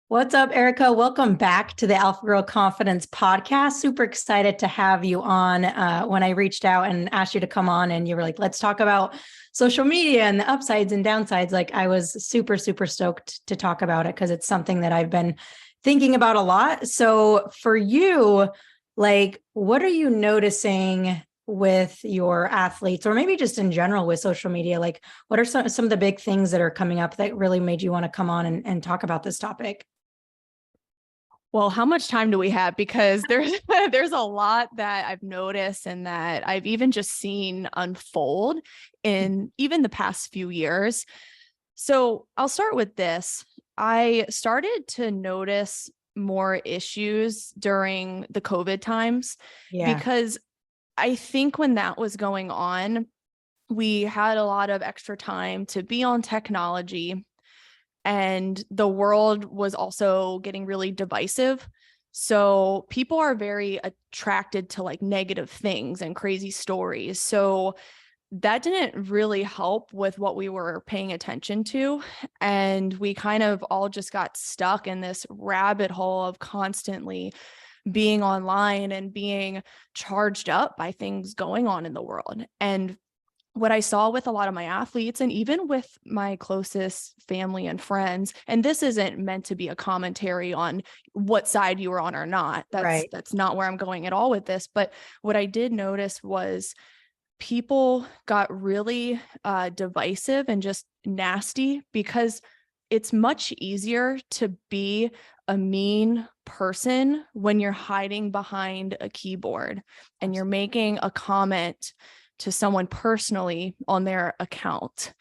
What's up, Erica? Welcome back to the Alpha Girl Confidence podcast. Super excited to have you on. When I reached out and asked you to come on, and you were like, let's talk about social media and the upsides and downsides. Like, I was super, super stoked to talk about it because it's something that I've been thinking about a lot. So, for you, like, what are you noticing with your athletes, or maybe just in general with social media? Like, what are some of the big things that are coming up that really made you want to come on and talk about this topic? Well, how much time do we have? Because there's there's a lot that I've noticed and that I've even just seen unfold in even the past few years. So I'll start with this. I started to notice more issues during the COVID times Yeah. because I think when that was going on, we had a lot of extra time to be on technology, and the world was also getting really divisive. So people are very attracted to like negative things and crazy stories. So that didn't really help with what we were paying attention to. And we kind of all just got stuck in this rabbit hole of constantly being online and being charged up by things going on in the world. And what I saw with a lot of my athletes and even with my closest family and friends, and this isn't meant to be a commentary on what side you were on or not. Right. That's not where I'm going at all with this. But what I did notice was people got really divisive and just nasty because it's much easier to be a mean person when you're hiding behind a keyboard and you're making a comment to someone personally on their account,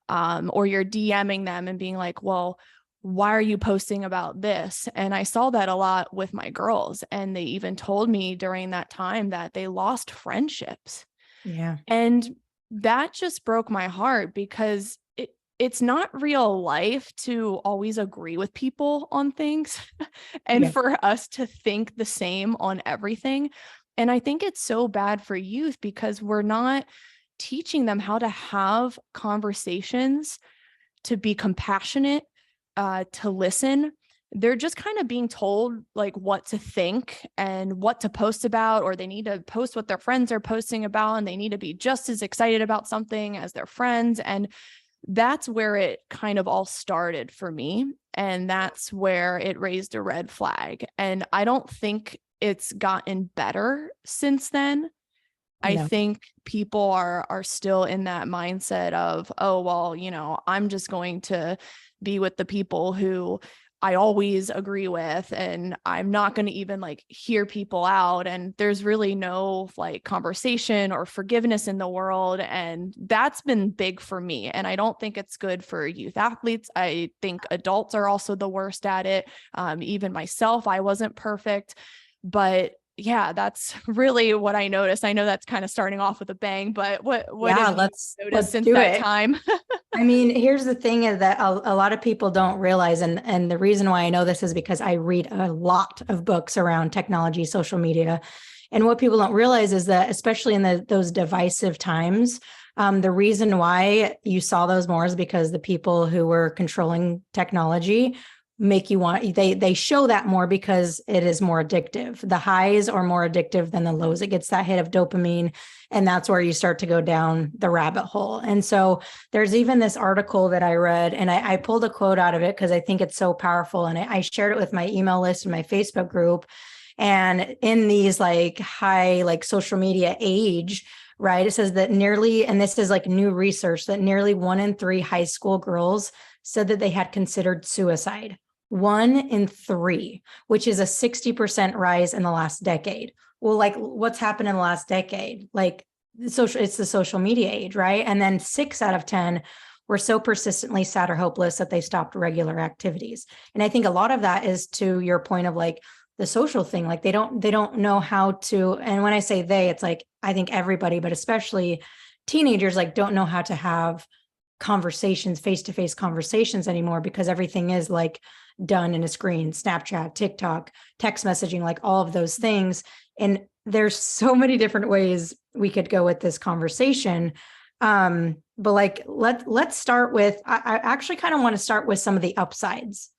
or you're DMing them and being like, well, why are you posting about this? And I saw that a lot with my girls. And they even told me during that time that they lost friendships. Yeah. And that just broke my heart because it's not real life to always agree with people on things and Yeah. for us to think the same on everything. And I think it's so bad for youth because we're not teaching them how to have conversations, to be compassionate, to listen. They're just kind of being told like what to think and what to post about, or they need to post what their friends are posting about, and they need to be just as excited about something as their friends. And that's where it kind of all started for me. And that's where it raised a red flag. And I don't think it's gotten better since then. I No. think people are still in that mindset of, oh, well, I'm just going to be with the people who I always agree with, and I'm not going to even like hear people out. And there's really no like conversation or forgiveness in the world. And that's been big for me. And I don't think it's good for youth athletes. I think adults are also the worst at it. Even myself, I wasn't perfect, but yeah, that's really what I noticed. I know that's kind of starting off with a bang, but what Yeah, have you let's noticed since do that it. time? I mean, here's the thing is that a lot of people don't realize, and the reason why I know this is because I read a lot of books around technology, social media. And what people don't realize is that, especially in those divisive times, the reason why you saw those more is because the people who were controlling technology make you want, they show that more because it is more addictive. The highs are more addictive than the lows. It gets that hit of dopamine, and that's where you start to go down the rabbit hole. And so there's even this article that I read, and I pulled a quote out of it because I think it's so powerful. And I shared it with my email list and my Facebook group. And in these like high, like social media age, right, it says that nearly, and this is like new research, that nearly 1 in 3 high school girls said that they had considered suicide. 1 in 3, which is a 60% rise in the last decade. Well, like what's happened in the last decade? Like it's the social media age, right? And then 6 out of 10 were so persistently sad or hopeless that they stopped regular activities. And I think a lot of that is to your point of like the social thing. Like they don't know how to, and when I say they, it's like I think everybody, but especially teenagers, like don't know how to have conversations, face-to-face conversations anymore, because everything is like done in a screen, Snapchat, TikTok, text messaging, like all of those things. And there's so many different ways we could go with this conversation. But like let's start with, I actually kind of want to start with some of the upsides.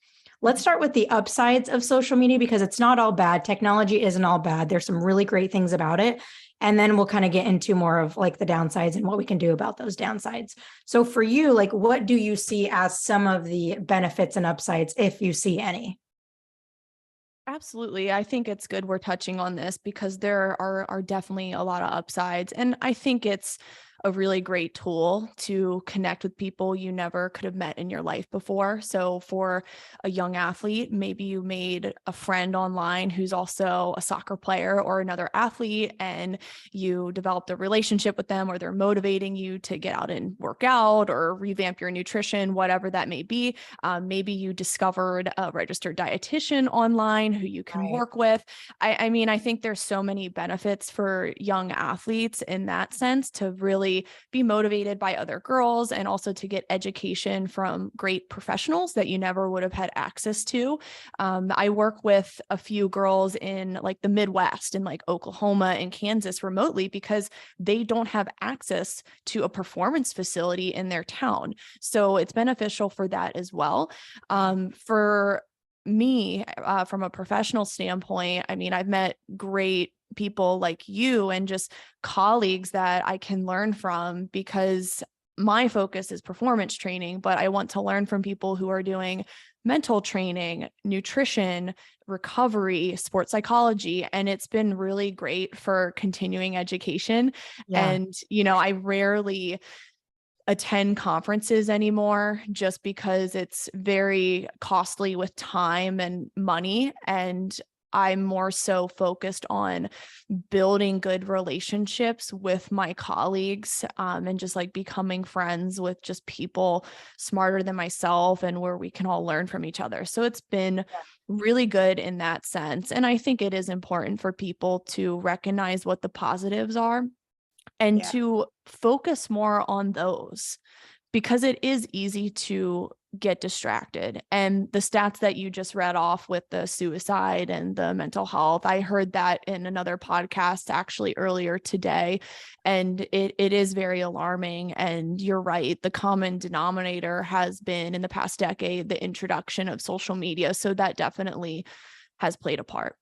let's start with the upsides of social media, because it's not all bad. Technology isn't all bad. There's some really great things about it. And then we'll kind of get into more of like the downsides and what we can do about those downsides. So for you, like, what do you see as some of the benefits and upsides, if you see any? Absolutely. I think it's good we're touching on this because there are definitely a lot of upsides. And I think it's a really great tool to connect with people you never could have met in your life before. So for a young athlete, maybe you made a friend online who's also a soccer player or another athlete, and you developed a relationship with them, or they're motivating you to get out and work out or revamp your nutrition, whatever that may be. Maybe you discovered a registered dietitian online who you can Right. work with. I mean, I think there's so many benefits for young athletes in that sense, to really be motivated by other girls, and also to get education from great professionals that you never would have had access to. I work with a few girls in like the Midwest, in like Oklahoma and Kansas remotely, because they don't have access to a performance facility in their town. So it's beneficial for that as well. For me, from a professional standpoint, I mean, I've met great people like you and just colleagues that I can learn from, because my focus is performance training, but I want to learn from people who are doing mental training, nutrition, recovery, sports psychology. And it's been really great for continuing education. Yeah. And, I rarely attend conferences anymore, just because it's very costly with time and money. And I'm more so focused on building good relationships with my colleagues, and just like becoming friends with just people smarter than myself, and where we can all learn from each other. So it's been really good in that sense. And I think it is important for people to recognize what the positives are and Yeah. to focus more on those, because it is easy to get distracted. And the stats that you just read off with the suicide and the mental health, I heard that in another podcast actually earlier today. And it is very alarming. And you're right. The common denominator has been, in the past decade, the introduction of social media. So that definitely has played a part.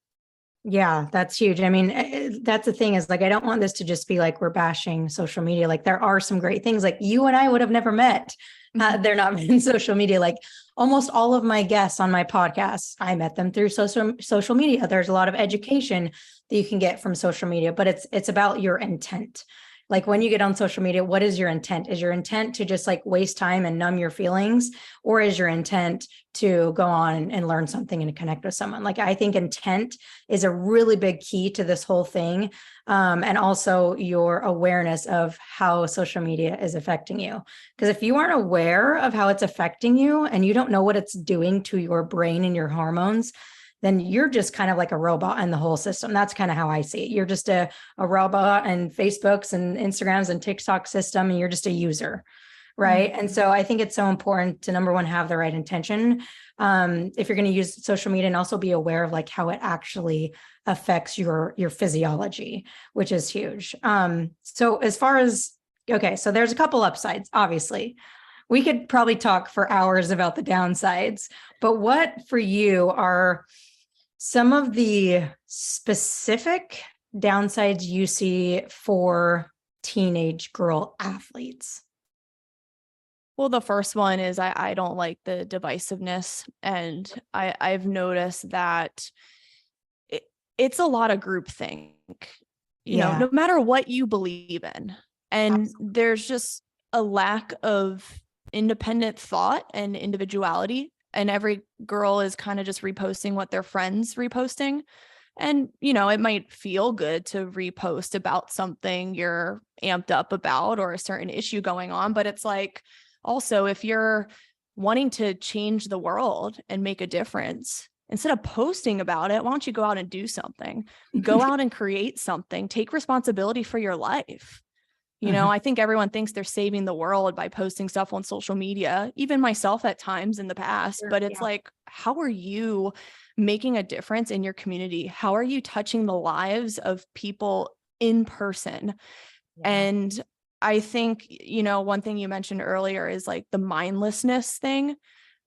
Yeah, that's huge. I mean, that's the thing, is like, I don't want this to just be like we're bashing social media. Like, there are some great things. Like, you and I would have never met had there not been social media. Like, almost all of my guests on my podcast, I met them through social media. There's a lot of education that you can get from social media, but it's about your intent. Like, when you get on social media, what is your intent? Is your intent to just like waste time and numb your feelings? Or is your intent to go on and learn something and connect with someone? Like, I think intent is a really big key to this whole thing. And also your awareness of how social media is affecting you. Because if you aren't aware of how it's affecting you, and you don't know what it's doing to your brain and your hormones, then you're just kind of like a robot in the whole system. That's kind of how I see it. You're just a robot and Facebooks and Instagrams and TikTok system, and you're just a user. Right. And so I think it's so important to, number one, have the right intention. If you're going to use social media, and also be aware of like how it actually affects your physiology, which is huge. So as far as, okay, so there's a couple upsides, obviously. We could probably talk for hours about the downsides, but what for you are some of the specific downsides you see for teenage girl athletes? Well, the first one is I don't like the divisiveness. And I've noticed that it's a lot of groupthink, Yeah, no matter what you believe in. And absolutely. there's just a lack of independent thought and individuality. And every girl is kind of just reposting what their friends reposting. And, it might feel good to repost about something you're amped up about, or a certain issue going on. But it's like, also, if you're wanting to change the world and make a difference, instead of posting about it, why don't you go out and do something? Go out and create something, take responsibility for your life. Mhm. I think everyone thinks they're saving the world by posting stuff on social media, even myself at times in the past. Sure. But it's Yeah. like, how are you making a difference in your community? How are you touching the lives of people in person? Yeah. And I think, one thing you mentioned earlier is like the mindlessness thing.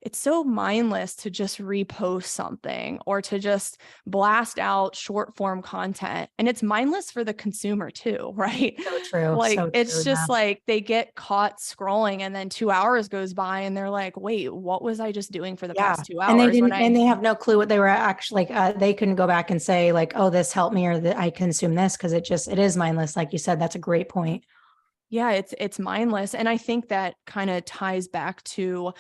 it's so mindless to just repost something or to just blast out short form content. And it's mindless for the consumer too, right? So true. Like So it's true. just Yeah. like they get caught scrolling and then 2 hours goes by and they're like, wait, what was I just doing for the Yeah. past two And they hours when didn't, and I they have no clue what they were actually, like, they couldn't go back and say like, oh, this helped me or that I consume this. Cause it is mindless. Like you said, that's a great point. yeah, it's mindless. And I think that kind of ties back to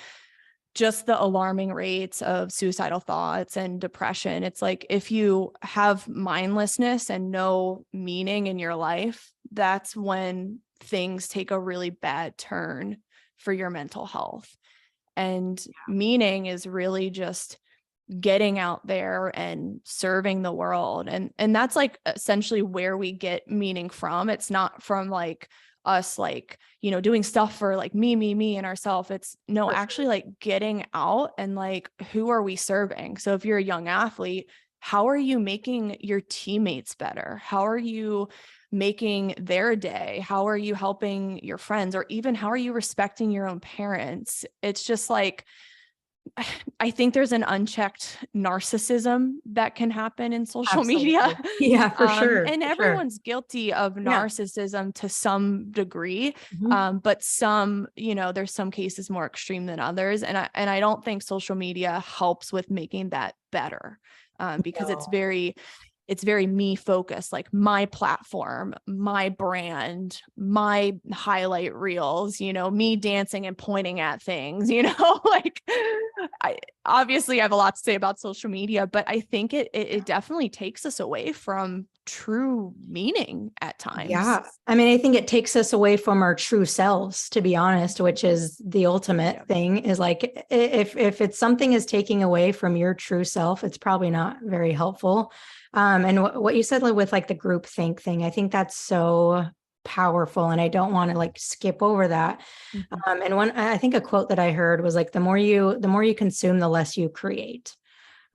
just the alarming rates of suicidal thoughts and depression. It's like if you have mindlessness and no meaning in your life, that's when things take a really bad turn for your mental health. And meaning is really just getting out there and serving the world. And that's like essentially where we get meaning from. It's not from like us like, doing stuff for like me and ourselves. It's no, For actually sure. like getting out and like who are we serving? So if you're a young athlete, how are you making your teammates better? How are you making their day? How are you helping your friends? Or even how are you respecting your own parents? It's just like I think there's an unchecked narcissism that can happen in social media. Absolutely. Yeah, for sure. And For sure. everyone's guilty of Yeah. narcissism to some degree. Mhm. But some, there's some cases more extreme than others. And I don't think social media helps with making that better. Because No. it's very me focused, like my platform, my brand, my highlight reels, me dancing and pointing at things, like I obviously have a lot to say about social media, but I think it definitely takes us away from true meaning at times. Yeah. I mean, I think it takes us away from our true selves, to be honest, which is the ultimate Yeah. thing is like, if it's something is taking away from your true self, it's probably not very helpful. And what you said with like the group think thing, I think that's so powerful. And I don't want to like skip over that. Mhm. And I think a quote that I heard was like, the more you consume, the less you create.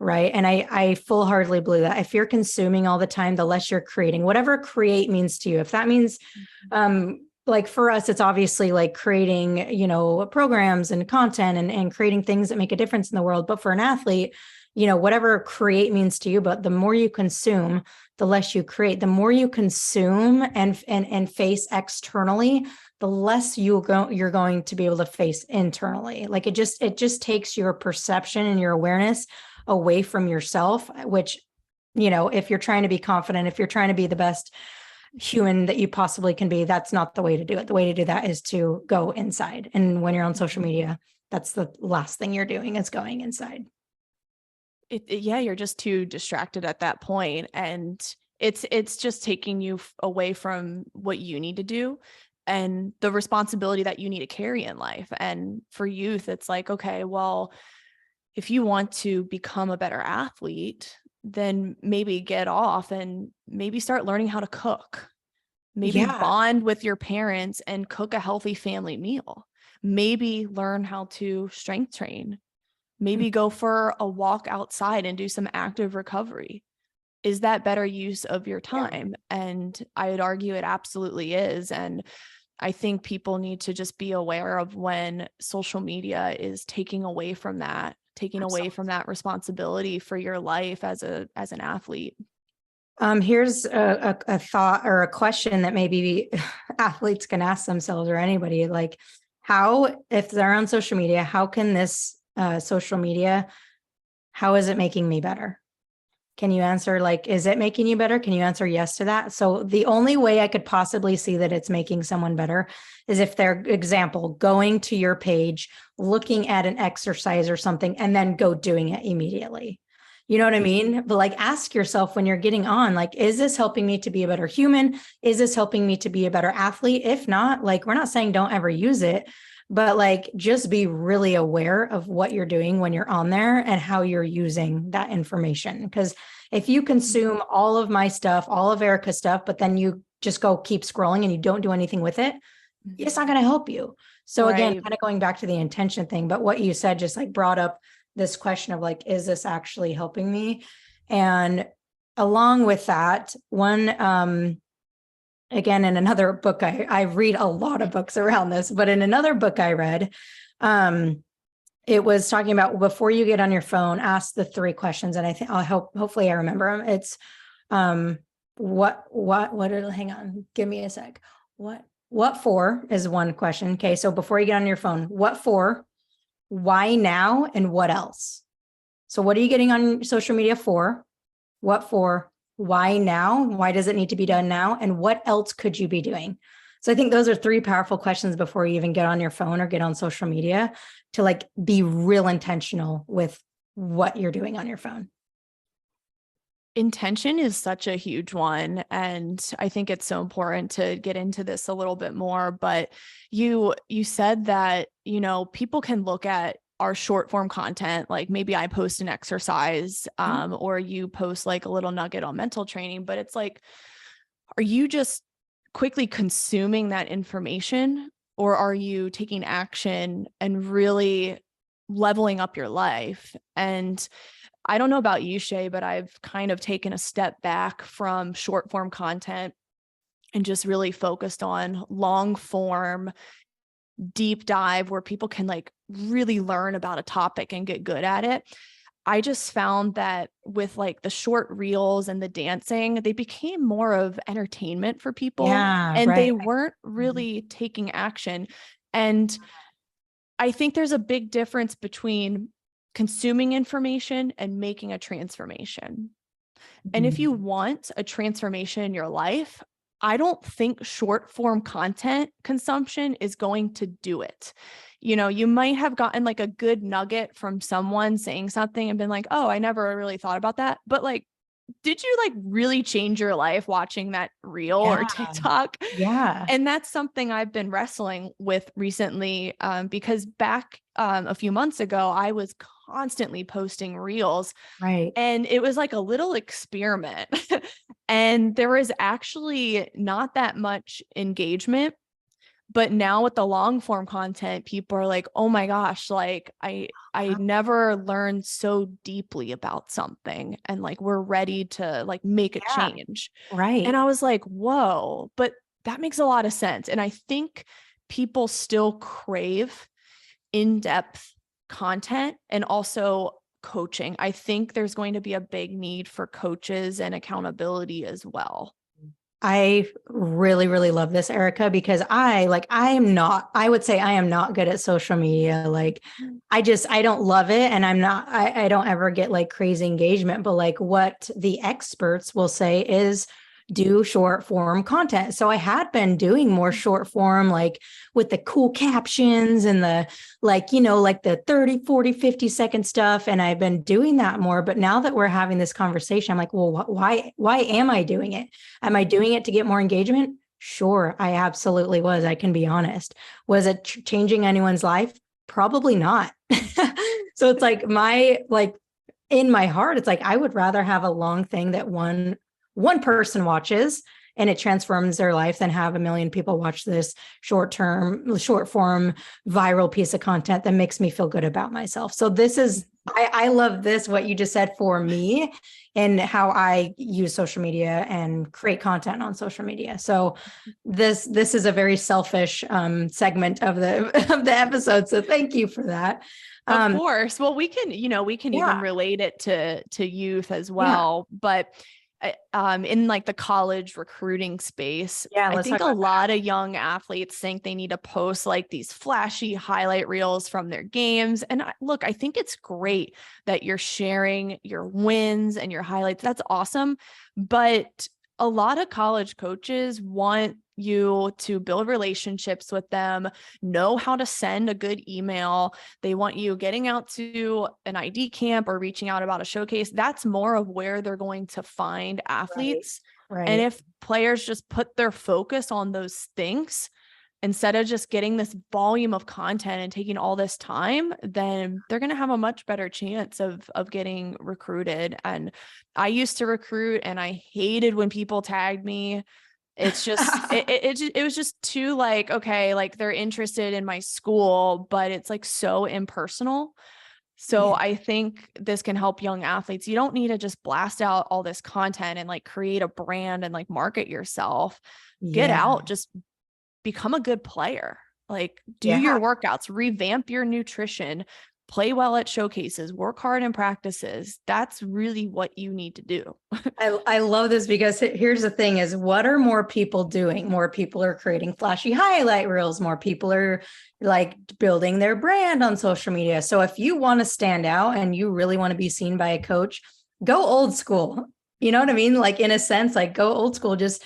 Right. And I full heartedly believe that if you're consuming all the time, the less you're creating, whatever create means to you. If that means, like for us, it's obviously like creating, programs and content and creating things that make a difference in the world. But for an athlete, whatever create means to you, but the more you consume, the less you create. The more you consume and face externally, the less you're going to be able to face internally. Like it just takes your perception and your awareness away from yourself, which, if you're trying to be confident, if you're trying to be the best human that you possibly can be, that's not the way to do it. The way to do that is to go inside. And when you're on social media, that's the last thing you're doing is going inside. Yeah, you're just too distracted at that point, and it's just taking you away from what you need to do and the responsibility that you need to carry in life. And for youth, it's like, okay, well, if you want to become a better athlete, then maybe get off and maybe start learning how to cook. Maybe Yeah. bond with your parents and cook a healthy family meal. Maybe learn how to strength train. Maybe go for a walk outside and do some active recovery. Is that better use of your Yeah. time? And I would argue it absolutely is. And I think people need to just be aware of when social media is taking away from Absolutely. that responsibility for your life as an athlete. Here's a thought or a question that maybe athletes can ask themselves or anybody like, how, if they're on social media, how can this social media, how is it making me better? Can you answer like, is it making you better? Can you answer yes to that? So the only way I could possibly see that it's making someone better is if they're, example, going to your page, looking at an exercise or something, and then go doing it immediately. You know what I mean? But like, ask yourself when you're getting on, like, is this helping me to be a better human? Is this helping me to be a better athlete? If not, like, we're not saying don't ever use it, but like, just be really aware of what you're doing when you're on there and how you're using that information. Because if you consume all of my stuff, all of Erica's stuff, but then you just go keep scrolling and you don't do anything with it, it's not going to help you. So again, Right. kind of going back to the intention thing, but what you said just like brought up this question of like, is this actually helping me? And along with that, one, again, in another book, I read a lot of books around this, but in another book I read, it was talking about before you get on your phone, ask the 3 questions. And I think hopefully I remember them. It's, hang on, give me a sec. What for is one question. Okay. So before you get on your phone, what for, why now, and what else? So what are you getting on social media for? What for, why now? Why does it need to be done now? And what else could you be doing? So I think those are 3 powerful questions before you even get on your phone or get on social media, to like be real intentional with what you're doing on your phone. Intention is such a huge one. And I think it's so important to get into this a little bit more. But you said that, people can look at our short form content, like maybe I post an exercise, or you post like a little nugget on mental training, but it's like, are you just quickly consuming that information, or are you taking action and really leveling up your life? And I don't know about you, Shay, but I've kind of taken a step back from short form content and just really focused on long form, deep dive where people can like really learn about a topic and get good at it. I just found that with like the short reels and the dancing, they became more of entertainment for people, and they weren't really taking action. And I think there's a big difference between consuming information and making a transformation. And if you want a transformation in your life, I don't think short form content consumption is going to do it. You might have gotten like a good nugget from someone saying something and been like, oh, I never really thought about that. But like, did you like really change your life watching that reel or TikTok? Yeah. And that's something I've been wrestling with recently, because back a few months ago, I was constantly posting reels. Right. And it was like a little experiment. And there was actually not that much engagement. But now with the long form content, people are like, oh my gosh, like I never learned so deeply about something, and like we're ready to like make a change. Right. And I was like, whoa, but that makes a lot of sense. And I think people still crave in-depth content and also coaching. I think there's going to be a big need for coaches and accountability as well. I really, really love this, Erica, because I would say I am not good at social media. Like, I don't love it. And I don't ever get like crazy engagement, but like what the experts will say is do short form content. So I had been doing more short form, like with the cool captions and the like, like the 30, 40, 50-second stuff. And I've been doing that more. But now that we're having this conversation, I'm like, well, why am I doing it? Am I doing it to get more engagement? Sure, I absolutely was. I can be honest. Was it changing anyone's life? Probably not. So it's like in my heart, it's like, I would rather have a long thing that one person watches and it transforms their life than have a million people watch this short form viral piece of content that makes me feel good about myself. So this is, I love this, what you just said for me and how I use social media and create content on social media. So this is a very selfish segment of the episode. So thank you for that. Of course. Well, we can even relate it to youth as well, but in like the college recruiting space, I think a lot of young athletes think they need to post like these flashy highlight reels from their games. And look, I think it's great that you're sharing your wins and your highlights. That's awesome. But a lot of college coaches want you to build relationships with them, know how to send a good email. They want you getting out to an ID camp or reaching out about a showcase. That's more of where they're going to find athletes. Right. And if players just put their focus on those things, instead of just getting this volume of content and taking all this time, then they're going to have a much better chance of getting recruited. And I used to recruit and I hated when people tagged me. It's just, it was just too like, okay, like they're interested in my school, but it's like so impersonal. So I think this can help young athletes. You don't need to just blast out all this content and like create a brand and like market yourself. Get out, just become a good player, like do your workouts, revamp your nutrition, play well at showcases, work hard in practices. That's really what you need to do. I love this because here's the thing is, what are more people doing? More people are creating flashy highlight reels. More people are like building their brand on social media. So if you want to stand out and you really want to be seen by a coach, go old school. You know what I mean? Like in a sense, like go old school, just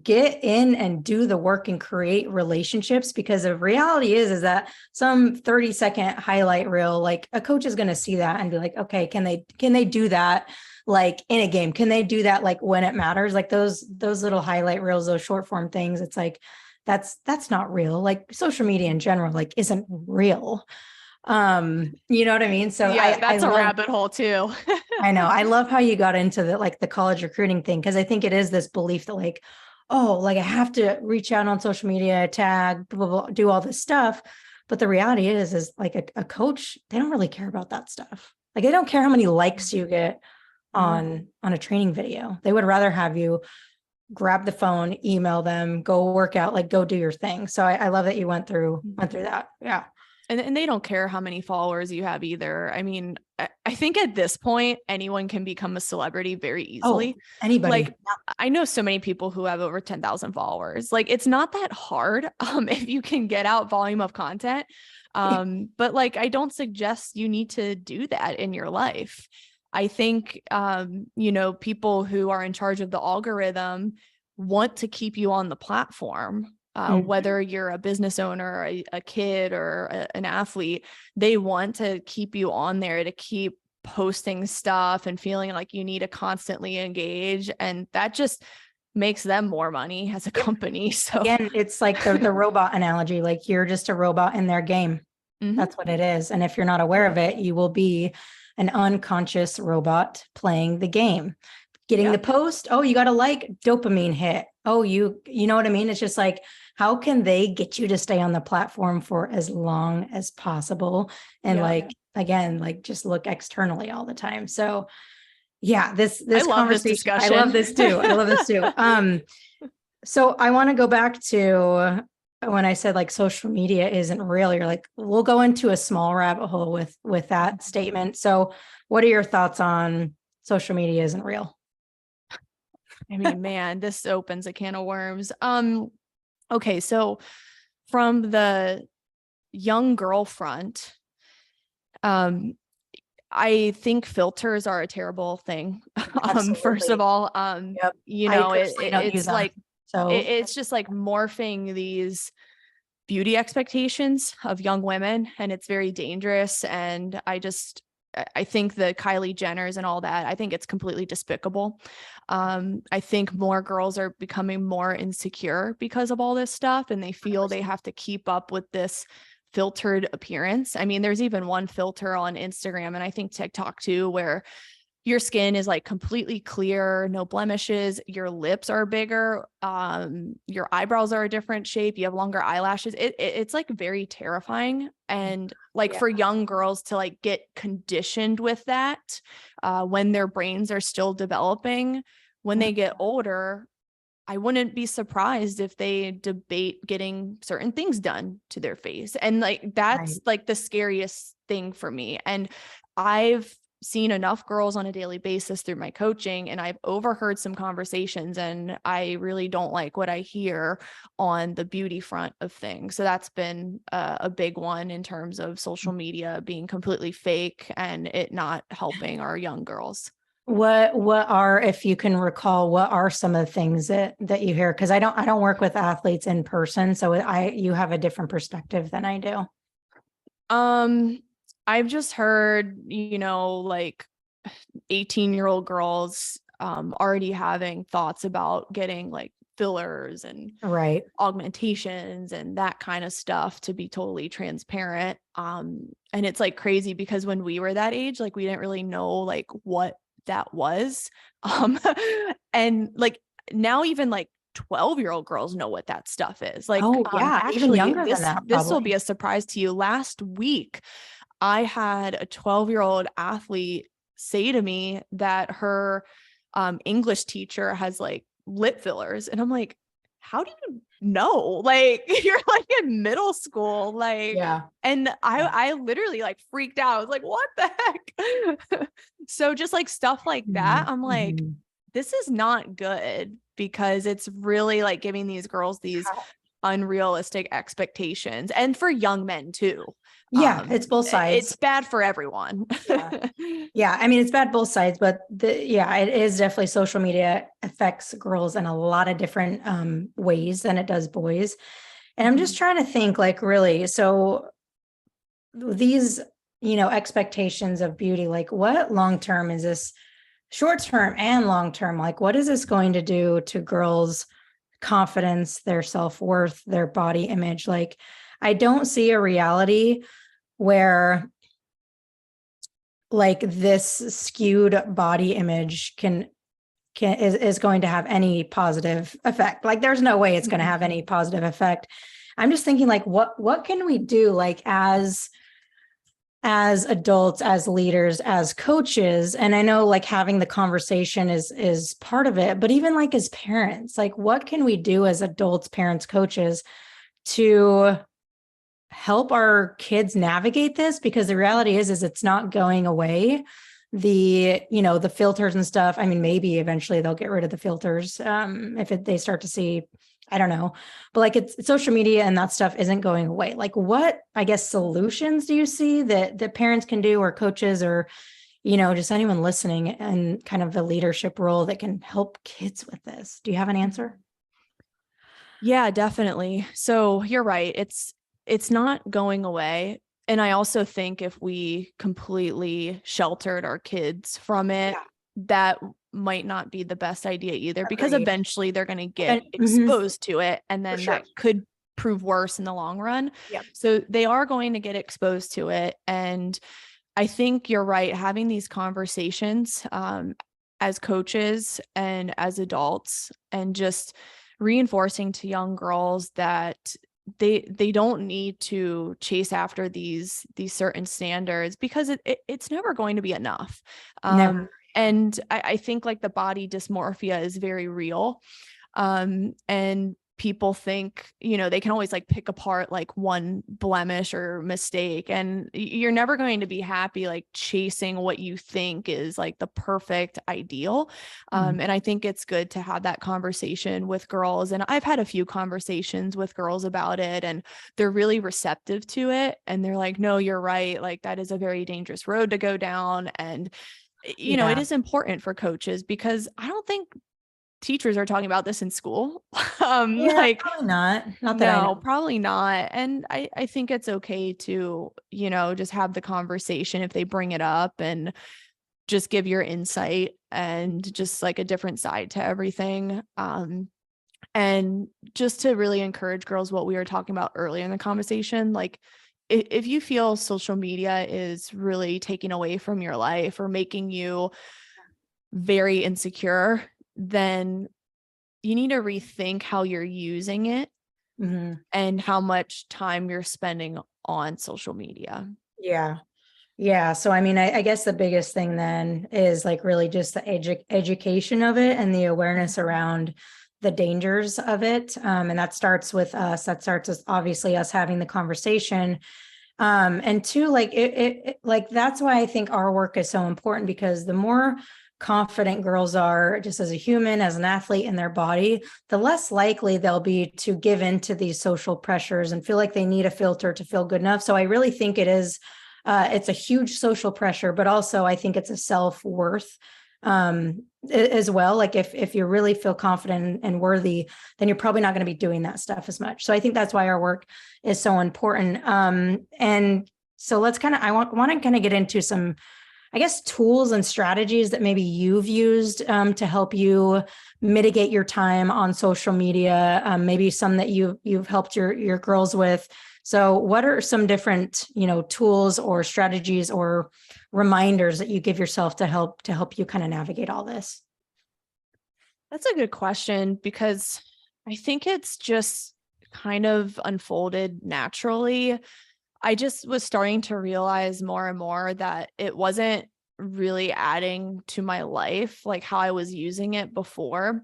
get in and do the work and create relationships, because the reality is that some 30-second highlight reel, like a coach is going to see that and be like, okay, can they do that like in a game? Can they do that like when it matters? Like those little highlight reels, those short form things, it's like that's not real. Like social media in general like isn't real. You know what I mean? So yeah, that's I a love, rabbit hole too. I know. I love how you got into the like the college recruiting thing, because I think it is this belief that like, oh, like I have to reach out on social media, tag, blah, blah, blah, do all this stuff. But the reality is like a coach, they don't really care about that stuff. Like they don't care how many likes you get on a training video. They would rather have you grab the phone, email them, go work out, like go do your thing. So I love that you went through that. Yeah. And they don't care how many followers you have either. I mean, I think at this point, anyone can become a celebrity very easily. Oh, anybody. Like, I know so many people who have over 10,000 followers. Like, it's not that hard if you can get out volume of content. But like, I don't suggest you need to do that in your life. I think, people who are in charge of the algorithm want to keep you on the platform. Whether you're a business owner, a kid, or an athlete, they want to keep you on there to keep posting stuff and feeling like you need to constantly engage. And that just makes them more money as a company. So again, it's like the robot analogy, like you're just a robot in their game. That's what it is. And if you're not aware of it, you will be an unconscious robot playing the game. Getting the post, oh, you got a like, dopamine hit. Oh, you know what I mean? It's just like, how can they get you to stay on the platform for as long as possible? And like, again, like just look externally all the time. So yeah, this I love this conversation, I discussion. love this too. I love this too. So I want to go back to when I said like social media isn't real. You're like, we'll go into a small rabbit hole with that statement. So what are your thoughts on social media isn't real? I mean, man, this opens a can of worms. Okay, so from the young girl front, I think filters are a terrible thing. First of all, it's like, so it's just like morphing these beauty expectations of young women, and it's very dangerous. And I think the Kylie Jenners and all that, I think it's completely despicable. I think more girls are becoming more insecure because of all this stuff, and they feel they have to keep up with this filtered appearance. I mean, there's even one filter on Instagram, and I think TikTok too, where your skin is like completely clear, no blemishes, your lips are bigger, your eyebrows are a different shape, you have longer eyelashes. It's like very terrifying. And like for young girls to like get conditioned with that when their brains are still developing, when they get older, I wouldn't be surprised if they debate getting certain things done to their face. And like, that's like the scariest thing for me. And I've seen enough girls on a daily basis through my coaching, and I've overheard some conversations, and I really don't like what I hear on the beauty front of things. So that's been a big one in terms of social media being completely fake and it not helping our young girls. What are, if you can recall, what are some of the things that you hear? Because I don't work with athletes in person, so you have a different perspective than I do. I've just heard, like 18-year-old girls already having thoughts about getting like fillers and augmentations and that kind of stuff, to be totally transparent. And it's like crazy because when we were that age, like we didn't really know like what that was. And like now even like 12-year-old girls know what that stuff is. Like, actually, even younger than that. This will be a surprise to you. Last week, I had a 12-year-old athlete say to me that her English teacher has like lip fillers. And I'm like, how do you know? Like, you're like in middle school, like, Yeah. and I literally like freaked out. I was like, what the heck? So just like stuff like that, I'm like, Mhm. this is not good, because it's really like giving these girls these unrealistic expectations, and for young men too. Yeah, it's both It's sides. bad for everyone. Yeah. Yeah, I mean, it's bad both sides, but yeah, it is definitely social media affects girls in a lot of different ways than it does boys. And I'm just trying to think like really, so these, expectations of beauty, like what long term is this, short term and long term, like what is this going to do to girls' confidence, their self-worth, their body image? Like I don't see a reality where like this skewed body image is going to have any positive effect. Like there's no way it's going to have any positive effect. I'm just thinking like what can we do like as adults, as leaders, as coaches? And I know like having the conversation is part of it, but even like as parents, like what can we do as adults, parents, coaches to help our kids navigate this? Because the reality is it's not going away. The filters and stuff, I mean, maybe eventually they'll get rid of the filters if they start to see, I don't know, but like it's social media and that stuff isn't going away. Like what, I guess, solutions do you see that parents can do, or coaches, or just anyone listening and kind of the leadership role that can help kids with this? Do you have an answer? Yeah, definitely. So you're right. It's not going away. And I also think if we completely sheltered our kids from it, Yeah. that might not be the best idea either, because Agreed. eventually they're going to get Mhm, exposed to it, and for then sure. that could prove worse in the long run. Yep. So they are going to get exposed to it. And I think you're right. Having these conversations as coaches and as adults, and just reinforcing to young girls that they don't need to chase after these certain standards, because it's never going to be enough. Never. And I think like the body dysmorphia is very real. And people think, they can always like pick apart like one blemish or mistake, and you're never going to be happy like chasing what you think is like the perfect ideal. And I think it's good to have that conversation with girls. And I've had a few conversations with girls about it, and they're really receptive to it. And they're like, no, you're right. Like that is a very dangerous road to go down. And, it Yeah. is important for coaches, because I don't think teachers are talking about this in school. Yeah, Like, probably not. Not that I no, know. probably not. And I think it's okay to, just have the conversation if they bring it up, and just give your insight and just like a different side to everything. And just to really encourage girls, what we were talking about earlier in the conversation, like if you feel social media is really taking away from your life or making you very insecure, then you need to rethink how you're using it Mhm. and how much time you're spending on social media. Yeah. Yeah. So, I mean, I guess the biggest thing then is like really just the education of it and the awareness around the dangers of it. And that starts with us. That starts with obviously us having the conversation. And two, like like that's why I think our work is so important, because the more confident girls are just as a human, as an athlete in their body, the less likely they'll be to give in to these social pressures and feel like they need a filter to feel good enough. So I really think it's a huge social pressure, but also I think it's a self-worth as well. Like if you really feel confident and worthy, then you're probably not going to be doing that stuff as much. So I think that's why our work is so important. And so I want to kind of get into some, I guess, tools and strategies that maybe you've used to help you mitigate your time on social media. Maybe some that you've helped your girls with. So, what are some different tools or strategies or reminders that you give yourself to help you kind of navigate all this? That's a good question, because I think it's just kind of unfolded naturally. I just was starting to realize more and more that it wasn't really adding to my life like how I was using it before.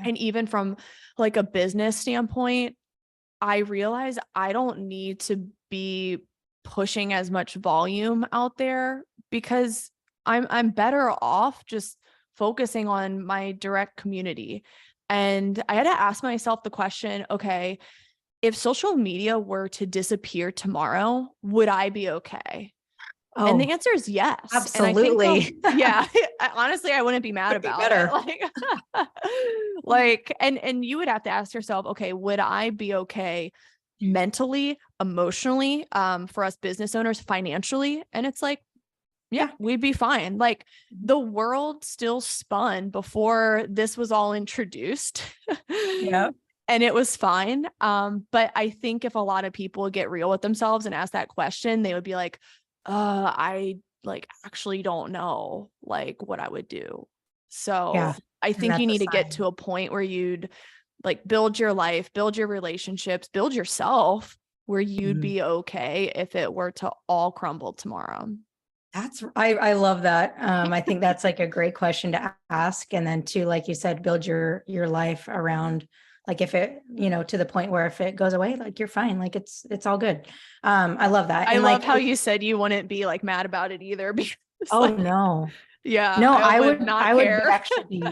And even from like a business standpoint, I realize I don't need to be pushing as much volume out there because I'm better off just focusing on my direct community. And I had to ask myself the question, okay, if social media were to disappear tomorrow, would I be okay? And the Oh, answer is yes. And I think, absolutely. yeah, honestly, I wouldn't be mad Would be about it. better. And you would have to ask yourself, okay, would I be okay mentally, emotionally, for us business owners, financially? And it's like, yeah, Yeah. we'd be fine. Like the world still spun before this was all introduced. Yeah. And it was fine. But I think if a lot of people get real with themselves and ask that question, they would be like, I like actually don't know like what I would do. So Yeah. I And think you that's a need to get sign. to a point where you'd like build your life, build your relationships, build yourself where you'd Mhm. be okay if it were to all crumble tomorrow. I love that. I think that's like a great question to ask. And then to, like you said, build your life around, like, if it, to the point where if it goes away, like, you're fine. Like, it's all good. I love that. I And love like, how you said you wouldn't be like mad about it either because oh like, no, yeah, no, I would not I would care. actually be,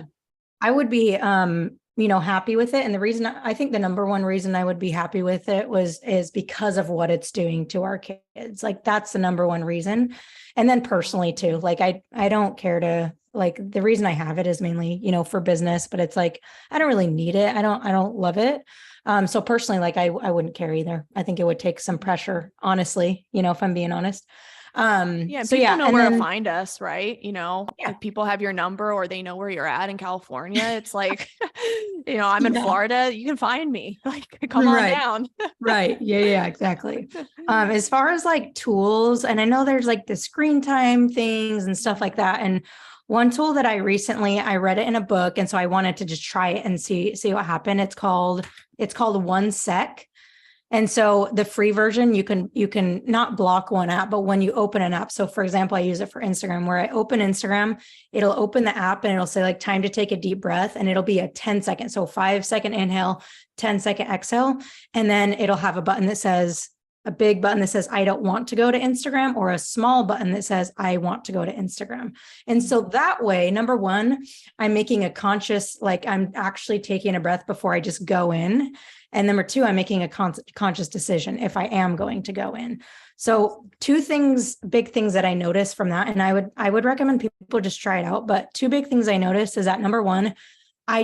I would be, happy with it. And the reason, I think the number one reason I would be happy with it is because of what it's doing to our kids. Like, that's the number one reason. And then personally too, like, I don't care to, like, the reason I have it is mainly, for business, but it's like, I don't really need it. I don't love it. So personally, like, I wouldn't care either. I think it would take some pressure, honestly, if I'm being honest. Yeah, and So people yeah. know And where to then, find us, right? yeah, If people have your number or they know where you're at in California, it's like, I'm in yeah, Florida, you can find me. Like, come on right. down. Right. Yeah, yeah, exactly. As far as like tools, and I know there's like the screen time things and stuff like that. And one tool that I read it in a book, and so I wanted to just try it and see what happened. It's called 1 Sec. And so the free version, you can not block one app, but when you open an app, so for example, I use it for Instagram, where I open Instagram, it'll open the app and it'll say like time to take a deep breath, and it'll be a 10 second. So 5 second inhale, 10 second exhale. And then it'll have a big button that says, I don't want to go to Instagram, or a small button that says, I want to go to Instagram. And so that way, number one, I'm making a conscious, like, I'm actually taking a breath before I just go in. And number two, I'm making a conscious decision if I am going to go in. So two things, big things that I noticed from that, and I would recommend people just try it out. But two big things I noticed is that number one, for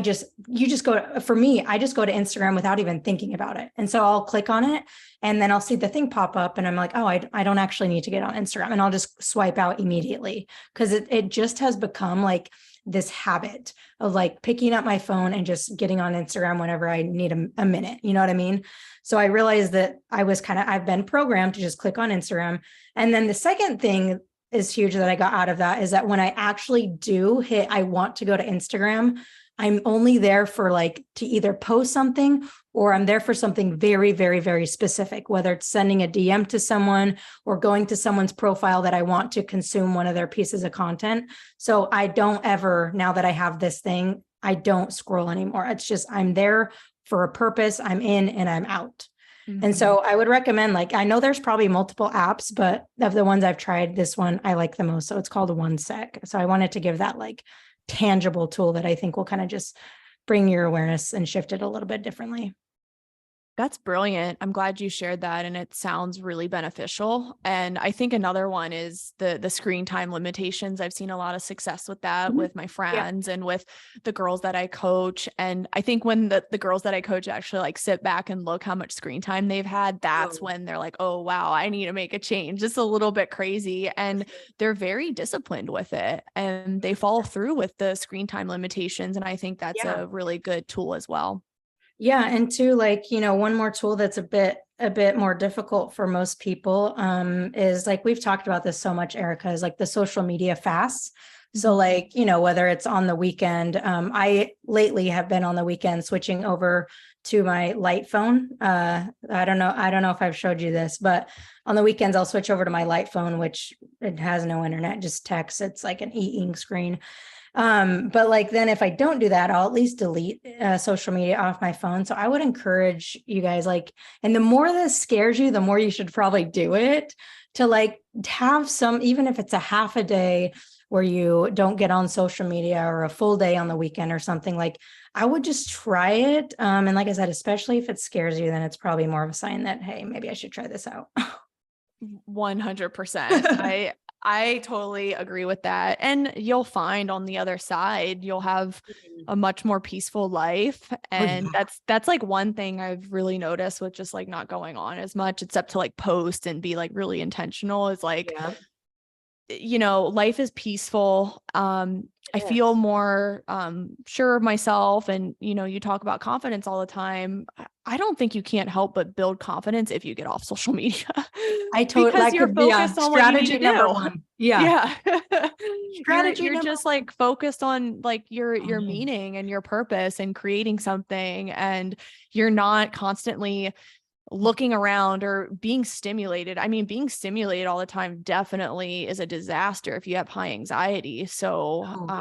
me, I just go to Instagram without even thinking about it. And so I'll click on it and then I'll see the thing pop up and I'm like, oh, I don't actually need to get on Instagram, and I'll just swipe out immediately, because it just has become like this habit of like picking up my phone and just getting on Instagram whenever I need a minute. You know what I mean? So I realized that I've been programmed to just click on Instagram. And then the second thing is huge that I got out of that is that when I actually do hit, I want to go to Instagram, I'm only there for like to either post something, or I'm there for something very, very, very specific, whether it's sending a DM to someone or going to someone's profile that I want to consume one of their pieces of content. So I don't ever, now that I have this thing, I don't scroll anymore. It's just, I'm there for a purpose. I'm in and I'm out. And so I would recommend, like, I know there's probably multiple apps, but of the ones I've tried, this one I like the most. So it's called 1 Sec. So I wanted to give that like tangible tool that I think will kind of just bring your awareness and shift it a little bit differently. That's brilliant. I'm glad you shared that, and it sounds really beneficial. And I think another one is the screen time limitations. I've seen a lot of success with that with my Yeah. friends and with the girls that I coach. And I think when the girls that I coach actually like sit back and look how much screen time they've had, that's when they're like, oh wow, I need to make a change. It's a little bit crazy. And they're very disciplined with it and they follow through with the screen time limitations. And I think that's Yeah. a really good tool as well. Yeah. And two, like, one more tool that's a bit more difficult for most people is, like, we've talked about this so much, Erica, is like the social media fasts. So like, whether it's on the weekend, I lately have been on the weekend switching over to my light phone. I don't know if I've showed you this, but on the weekends I'll switch over to my light phone, which it has no internet, just text. It's like an e-ink screen. But like then if I don't do that, I'll at least delete social media off my phone. So I would encourage you guys, like, and the more this scares you, the more you should probably do it, to like have some, even if it's a half a day where you don't get on social media, or a full day on the weekend or something. Like, I would just try it. And like I said, especially if it scares you, then it's probably more of a sign that, hey, maybe I should try this out. 100%. I totally agree with that. And you'll find on the other side, you'll have a much more peaceful life. And that's like one thing I've really noticed with just like not going on as much, except to like post and be like really intentional, is like, life is peaceful. I feel more sure of myself. And, you talk about confidence all the time. I don't think you can't help but build confidence if you get off social media. Because you're focused on what you need to do. Yeah. You're just like focused on like your meaning and your purpose and creating something, and you're not constantly looking around or being stimulated. I mean, being stimulated all the time definitely is a disaster if you have high anxiety. So,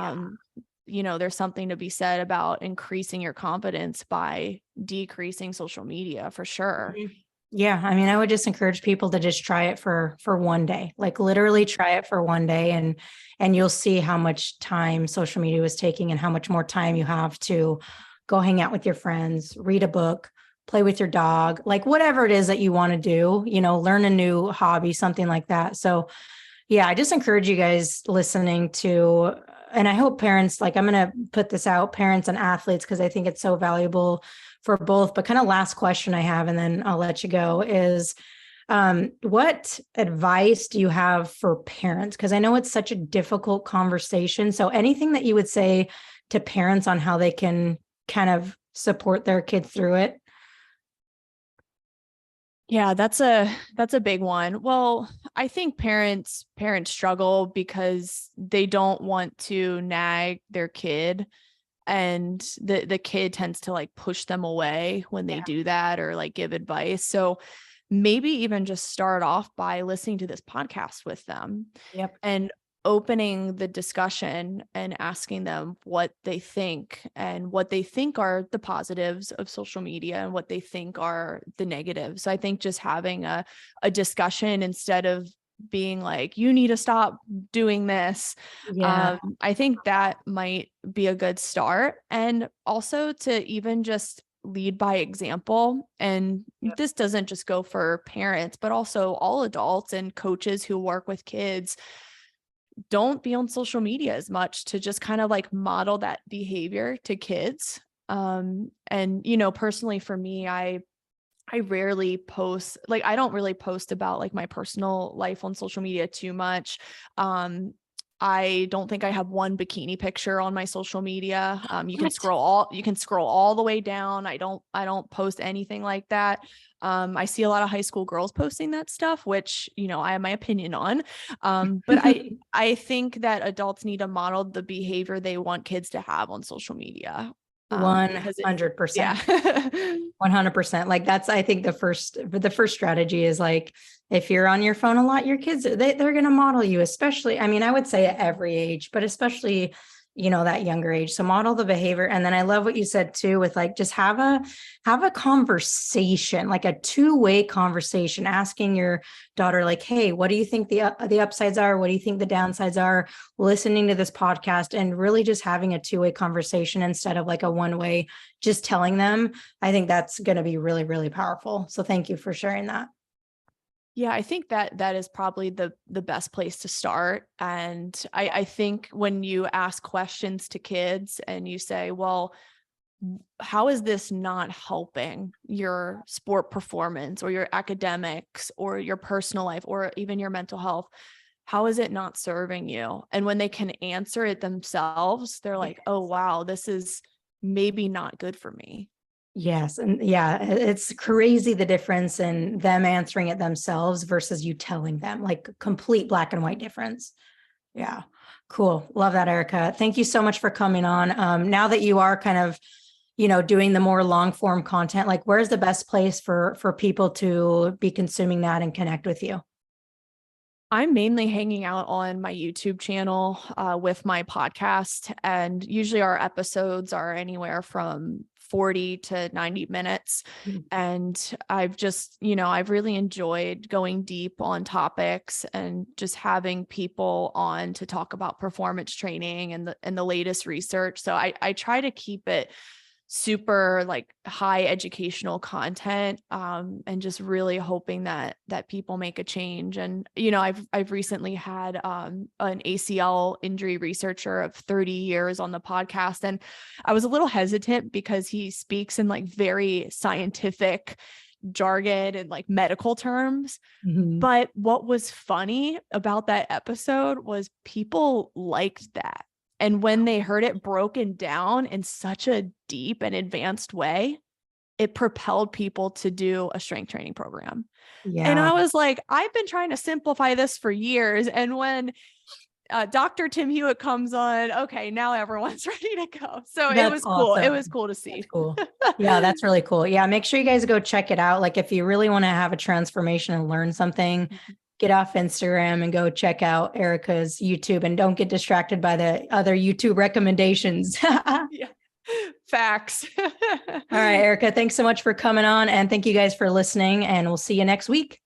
there's something to be said about increasing your confidence by decreasing social media for sure. Yeah. I mean, I would just encourage people to just try it for one day, like literally try it for one day, and you'll see how much time social media was taking and how much more time you have to go hang out with your friends, read a book, play with your dog, like whatever it is that you want to do, learn a new hobby, something like that. So yeah, I just encourage you guys listening to, and I hope parents, like I'm going to put this out, parents and athletes, because I think it's so valuable for both. But kind of last question I have, and then I'll let you go, is what advice do you have for parents? Because I know it's such a difficult conversation. So anything that you would say to parents on how they can kind of support their kids through it? Yeah, that's a big one. Well, I think parents struggle because they don't want to nag their kid, and the kid tends to like push them away when they do that, or like give advice. So maybe even just start off by listening to this podcast with them. And opening the discussion and asking them what they think, and what they think are the positives of social media and what they think are the negatives. I think just having a discussion instead of being like, you need to stop doing this. I think that might be a good start. And also to even just lead by example. And this doesn't just go for parents, but also all adults and coaches who work with kids. Don't be on social media as much, to just kind of like model that behavior to kids. And, personally for me, I rarely post, like, I don't really post about like my personal life on social media too much. I don't think I have one bikini picture on my social media. You can scroll all the way down. I don't post anything like that. I see a lot of high school girls posting that stuff, which, I have my opinion on. But I think that adults need to model the behavior they want kids to have on social media. 100%. Yeah. 100%. Like that's, I think the first strategy is like, if you're on your phone a lot, your kids, they're going to model you, especially, I mean, I would say at every age, but especially, that younger age. So model the behavior. And then I love what you said too, with like, just have a conversation, like a two-way conversation, asking your daughter, like, hey, what do you think the upsides are? What do you think the downsides are? Listening to this podcast and really just having a two-way conversation instead of like a one-way, just telling them. I think that's going to be really, really powerful. So thank you for sharing that. Yeah, I think that is probably the best place to start. And I think when you ask questions to kids and you say, well, how is this not helping your sport performance or your academics or your personal life or even your mental health? How is it not serving you? And when they can answer it themselves, they're like, oh, wow, this is maybe not good for me. Yes. And yeah, it's crazy the difference in them answering it themselves versus you telling them, like complete black and white difference. Yeah. Cool. Love that, Erica. Thank you so much for coming on. Now that you are kind of, doing the more long form content, like where's the best place for people to be consuming that and connect with you? I'm mainly hanging out on my YouTube channel with my podcast, and usually our episodes are anywhere from 40 to 90 minutes. And I've just, I've really enjoyed going deep on topics and just having people on to talk about performance training and the latest research. So I try to keep it super like high educational content, and just really hoping that people make a change. And I've recently had an ACL injury researcher of 30 years on the podcast, and I was a little hesitant because he speaks in like very scientific jargon and like medical terms. But what was funny about that episode was people liked that. And when they heard it broken down in such a deep and advanced way, it propelled people to do a strength training program. Yeah. And I was like, I've been trying to simplify this for years. And when Dr. Tim Hewitt comes on, okay, now everyone's ready to go. So it was cool. It was cool to see. That's cool. Yeah, that's really cool. Yeah, make sure you guys go check it out. Like if you really want to have a transformation and learn something, get off Instagram and go check out Erica's YouTube, and don't get distracted by the other YouTube recommendations. Yeah. Facts. All right, Erica, thanks so much for coming on, and thank you guys for listening, and we'll see you next week.